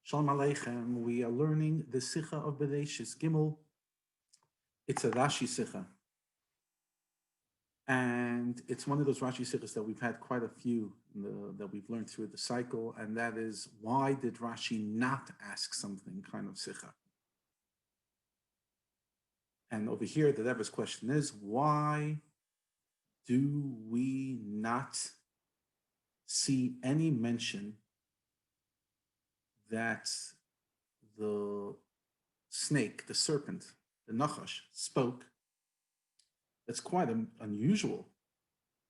Shalom Aleichem. We are learning the Sicha of Breishis Gimel. It's a Rashi Sicha. And it's one of those Rashi Sichas that we've had quite a few that we've learned through the cycle. And that is, why did Rashi not ask something kind of Sicha? And over here, the Rebbe's question is, why do we not see any mention that the snake, the serpent, the Nachash, spoke? That's quite unusual.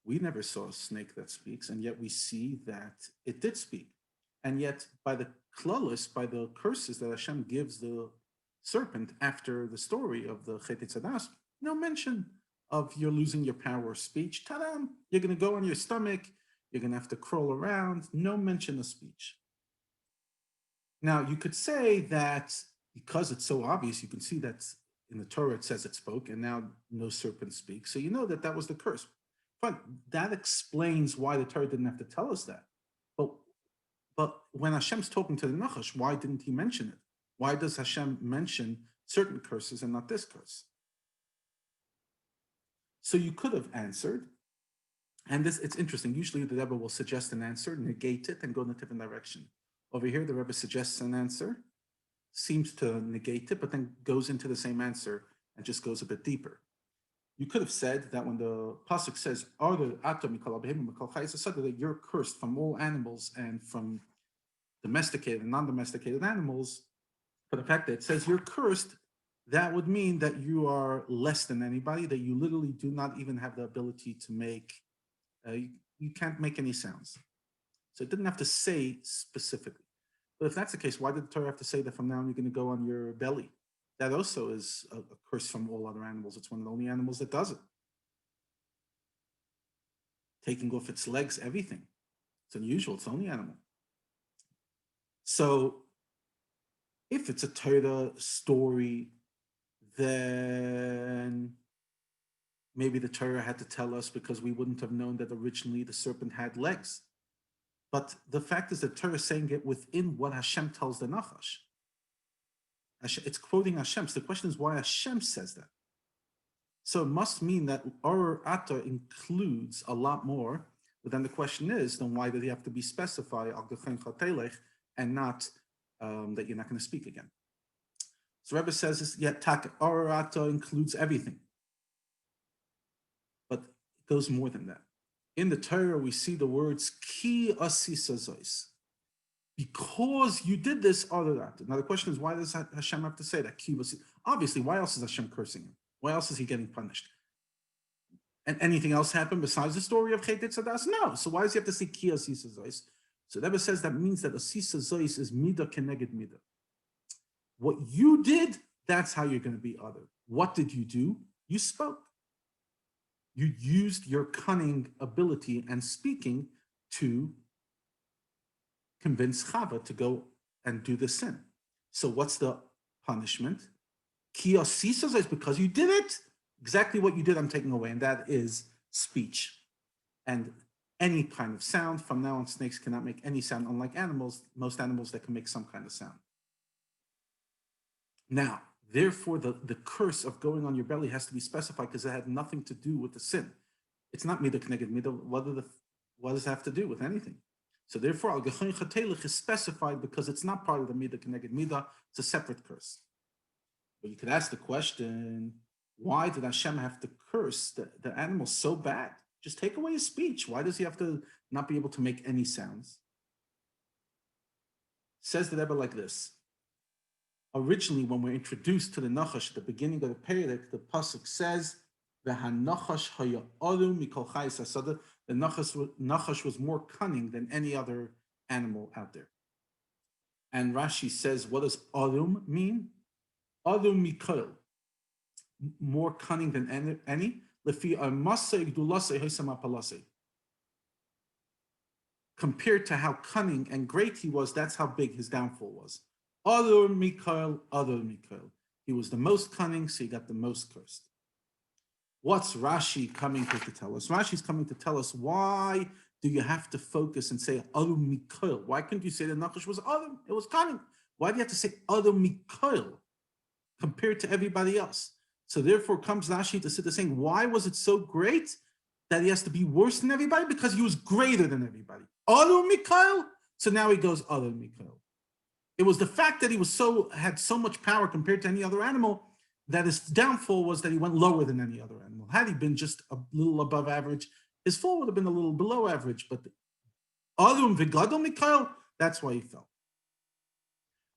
We never saw a snake that speaks, and yet we see that it did speak. And yet, by the klalos, by the curses that Hashem gives the serpent after the story of the Chet Tzadas, no mention of you're losing your power of speech. Ta-da! You're going to go on your stomach. You're going to have to crawl around. No mention of speech. Now, you could say that because it's so obvious, you can see that in the Torah it says it spoke, and now no serpent speaks. So you know that that was the curse. But that explains why the Torah didn't have to tell us that. But when Hashem's talking to the Nachash, why didn't he mention it? Why does Hashem mention certain curses and not this curse? So you could have answered, and this, it's interesting. Usually the Rebbe will suggest an answer, negate it, and go in a different direction. Over here, the Rebbe suggests an answer, seems to negate it, but then goes into the same answer and just goes a bit deeper. You could have said that when the pasuk says, that you're cursed from all animals and from domesticated and non-domesticated animals, for the fact that it says you're cursed, that would mean that you are less than anybody, that you literally do not even have the ability to make, you can't make any sounds. So it didn't have to say specifically. But if that's the case, why did the Torah have to say that from now on you're going to go on your belly? That also is a curse from all other animals. It's one of the only animals that does it. Taking off its legs, everything. It's unusual. It's the only animal. So if it's a Torah story, then maybe the Torah had to tell us because we wouldn't have known that originally the serpent had legs. But the fact is that Torah is saying it within what Hashem tells the Nachash. It's quoting Hashem. So the question is why Hashem says that. So it must mean that Or Ata includes a lot more. But then the question is, then why did he have to be specified and not that you're not going to speak again? So Rebbe says, Or Ata includes everything. But it goes more than that. In the Torah, we see the words ki asisa zois. Because you did this, other that. Now the question is, why does Hashem have to say that? Obviously, why else is Hashem cursing him? Why else is he getting punished? And anything else happen besides the story of Chet Tzadas? No. So why does he have to say ki asisa zois? So Rebbe says that means that asisa zois is mida keneged mida. What you did, that's how you're going to be other. What did you do? You spoke. You used your cunning ability and speaking to convince Chava to go and do the sin. So what's the punishment? Kiyosisa is because you did it. Exactly what you did, I'm taking away, and that is speech. And any kind of sound. From now on, snakes cannot make any sound, unlike animals, most animals that can make some kind of sound. Now, therefore, the curse of going on your belly has to be specified because it had nothing to do with the sin. It's not mida k'neged mida. What does it have to do with anything? So therefore, al gechoin chatelich is specified because it's not part of the mida k'neged mida. It's a separate curse. But you could ask the question, why did Hashem have to curse the animal so bad? Just take away his speech. Why does he have to not be able to make any sounds? Says the Rebbe like this. Originally, when we're introduced to the Nachash at the beginning of the Perek, the pasuk says, "V'hanachash haya arum mikol chayis hasada." The Nachash was more cunning than any other animal out there. And Rashi says, what does arum mean? Arum mikol, more cunning than any. Lefi amasei gdulasei haisam apalasei. Compared to how cunning and great he was, that's how big his downfall was. Other Mikael. He was the most cunning, so he got the most cursed. What's Rashi coming to tell us? Rashi's coming to tell us, why do you have to focus and say Other Mikael? Why couldn't you say the Nachash was other? It was cunning. Why do you have to say Adam Mikael compared to everybody else? So therefore comes Rashi to sit there saying, why was it so great that he has to be worse than everybody? Because he was greater than everybody. Adam Mikael. So now he goes Adam Mikael. It was the fact that he was had so much power compared to any other animal that his downfall was that he went lower than any other animal. Had he been just a little above average, his fall would have been a little below average. But Adam Vigadol Mikael, that's why he fell.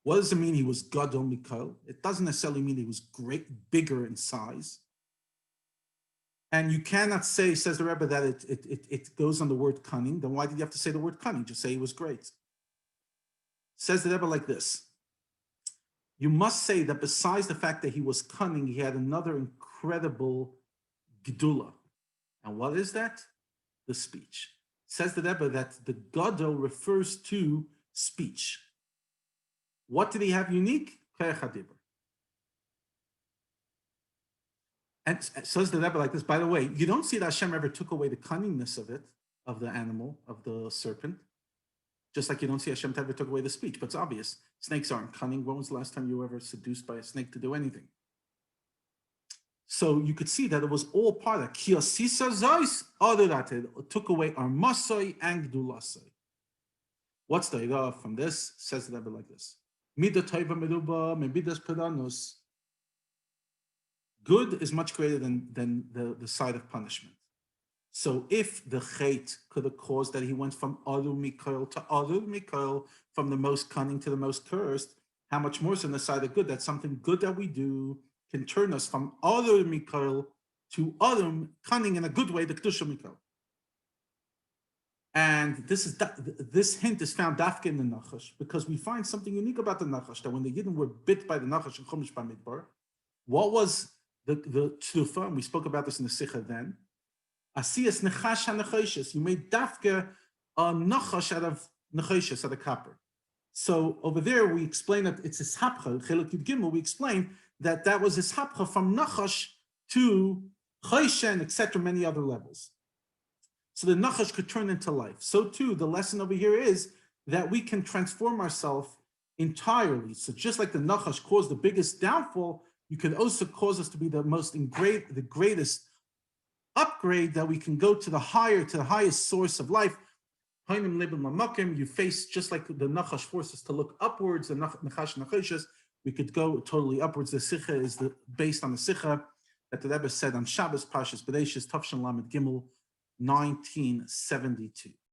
What does it mean he was Gadol Mikael? It doesn't necessarily mean he was bigger in size. And you cannot say, says the Rebbe, that it goes on the word cunning. Then why did you have to say the word cunning? Just say he was great. Says the Rebbe like this. You must say that besides the fact that he was cunning, he had another incredible gedula. And what is that? The speech. Says the Rebbe that the gadol refers to speech. What did he have unique? And says the Rebbe like this, by the way, you don't see that Hashem ever took away the cunningness of it, of the animal, of the serpent. Just like you don't see Hashem ever took away the speech, but it's obvious. Snakes aren't cunning. When was the last time you were ever seduced by a snake to do anything? So you could see that it was all part of Kiyasisa Zeus, other that it took away our Masai and Gdulasai. What's the idea from this? Says the Rebbe like this. Mida Taiva Meruba, Mebidas Pedanus. Good is much greater than the side of punishment. So if the chait could have caused that he went from Aru Mikael to Aru Mikael, from the most cunning to the most cursed, how much more so on the side of good, that something good that we do can turn us from Aru Mikael to Aru cunning in a good way, the Kedusha Mikael. And this hint is found dafke in the Nachash, because we find something unique about the Nachash, that when the Yidden were bit by the Nachash in Chumash Bamidbar, what was the tzufa? And we spoke about this in the Sikha then. Asiyas Nachash HaNachashis. You made dafke a Nachash out of Nachashis, out of copper. So over there we explain that it's Ishapcha, Chelek Yud Gimel, we explain that was Ishapcha from Nachash to Chayshen, etc., many other levels. So the Nachash could turn into life. So too, the lesson over here is that we can transform ourselves entirely. So just like the Nachash caused the biggest downfall, you can also cause us to be the greatest upgrade, that we can go to the highest source of life. You face, just like the Nachash forces to look upwards, the Nachash Nachashis, we could go totally upwards. The Sikha is based on the Sikha that the Rebbe said on Shabbos, Pashas Breishis, Tafshan Lamed Gimel, 1972.